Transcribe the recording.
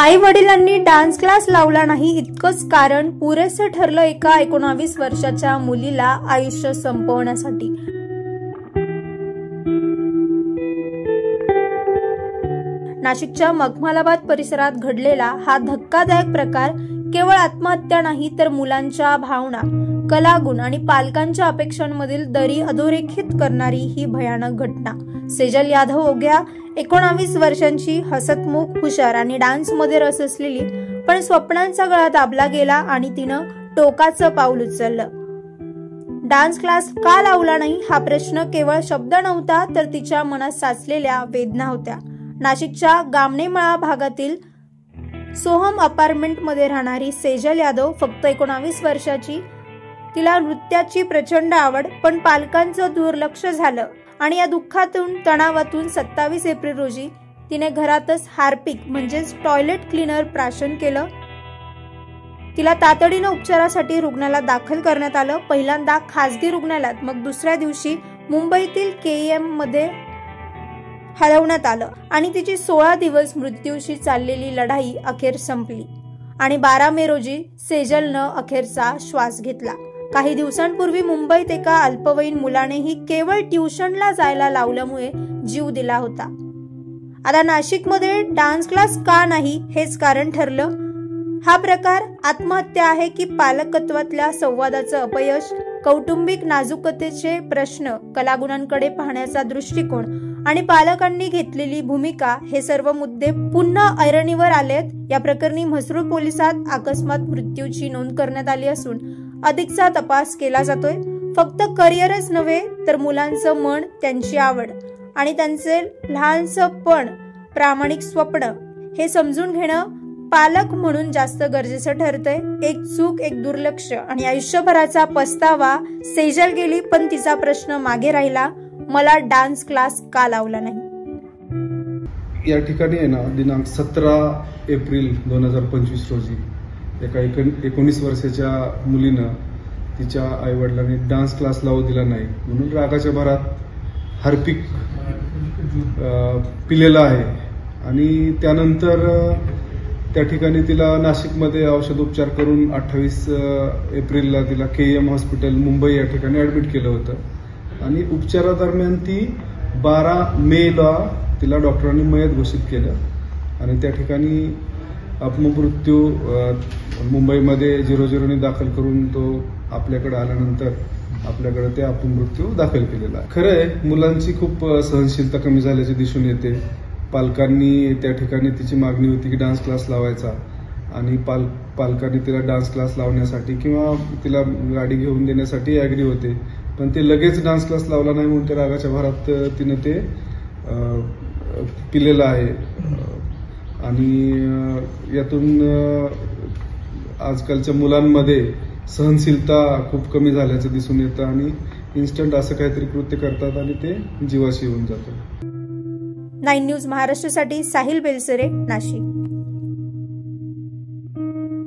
आई वडिलांनी dance class लावला नाही इतकंच कारण पुरेसं ठरलं एका 19 वर्षाच्या मुलीला आयुष्य संपवण्यासाठी। नाशिकच्या मखमलाबाद परिसरात घडलेला हा धक्कादायक प्रकार केवळ आत्महत्या नाही तर मुलांच्या भावना, कलागुण आणि पालकांच्या अपेक्षांमधील दरी अधोरेखित करणारी ही भयानक घटना। सेजल यादव ओग्या 19 वर्षांची, हसतमुख, हुशार आणि डान्स मध्ये रस असलेली, पण स्वप्नांचा गळा दाबला गेला आणि तिनं टोकाचं पाऊल उचललं। डान्स क्लास का लावला नाही हा प्रश्न केवळ शब्द नव्हता तर तिच्या मनात साचलेल्या वेदना होत्या। नाशिकच्या गामणेमळा भागातील सोहम अपार्टमेंट मध्ये राहणारी सेजल यादव फक्त 19 वर्षाची। तिला नृत्याची प्रचंड आवड, पण पालकांचं दुर्लक्ष झालं आणि या दुःखातून, तणावातून 27 एप्रिल रोजी तिने घरातच हार्पिक म्हणजेच टॉयलेट क्लीनर प्राशन केलं। तिला तातडीनं उपचारासाठी रुग्णालयात दाखल करण्यात आलं। पहिल्यांदा खासगी रुग्णालयात, मग दुसऱ्या दिवशी मुंबईतील KEM मध्ये हलवण्यात आलं आणि तिची 16 दिवस मृत्यूशी चाललेली लढाई अखेर संपली आणि 12 मे रोजी सेजलनं अखेरचा श्वास घेतला। काही दिवसांपूर्वी मुंबईत एका अल्पवयीन मुलानेही केवळ ट्युशनला जायला लावल्यामुळे जीव दिला होता। आता नाशिकमध्ये डान्स क्लास का नाही हेच कारण ठरलं। हा प्रकार आत्महत्या आहे की पालकत्वातल्या संवादाचं अपयश, कौटुंबिक नाजूकतेचे प्रश्न, कलागुणांकडे पाहण्याचा दृष्टिकोन आणि पालकांनी घेतलेली भूमिका हे सर्व मुद्दे पुन्हा ऐरणीवर आलेत। या प्रकरणी म्हसरूळ पोलिसात अकस्मात मृत्यूची नोंद करण्यात आली असून अधिकचा तपास केला जातोय। फक्त करिअरच नव्हे तर मुलांचं मन, त्यांची आवड आणि त्यांचे लहानसं पण प्रामाणिक स्वप्न हे समजून घेणं पालक म्हणून जास्त गरजेचं ठरतंय। एक चूक, एक दुर्लक्ष आणि आयुष्यभराचा पस्तावा। सेजल गेली पण तिचा प्रश्न मागे राहिला, मला डान्स क्लास का लावला नाही। या ठिकाणी आहे ना, दिनांक 17 एप्रिल 2025 रोजी एका 19 वर्षाच्या मुलीनं तिच्या आईवडिलांनी डान्स क्लास लावू दिला नाही म्हणून रागाच्या भरात हार्पिक पिलेला आहे आणि त्यानंतर त्या ठिकाणी तिला नाशिकमध्ये औषधोपचार करून 28 एप्रिलला तिला KEM हॉस्पिटल मुंबई या ठिकाणी ऍडमिट केलं होतं आणि उपचारादरम्यान ती 12 मेला तिला डॉक्टरांनी मयत घोषित केलं आणि त्या ठिकाणी अपमृत्यू मुंबईमध्ये 00 दाखल करून तो आपल्याकडे आल्यानंतर आपल्याकडे ते अपमृत्यू दाखल केलेला आहे। खरं आहे, मुलांची खूप सहनशीलता कमी झाल्याचे दिसून येते। पालकांनी त्या ठिकाणी तिची मागणी होती की डान्स क्लास लावायचा आणि पालकांनी तिला डान्स क्लास लावण्यासाठी किंवा तिला गाडी घेऊन देण्यासाठी ऍग्री होते, पण ते लगेच डान्स क्लास लावला नाही म्हणून त्या रागाच्या भरात तिनं ते पिलेलं आहे आणि यातून आजकालच्या मुलांमध्ये सहनशीलता खूप कमी झाल्याचं दिसून येतं आणि इन्स्टंट असं काहीतरी कृत्य करतात आणि ते जीवाशी येऊन जातं। 9 न्यूज महाराष्ट्रासाठी साहिल बेलसरे, नाशिक।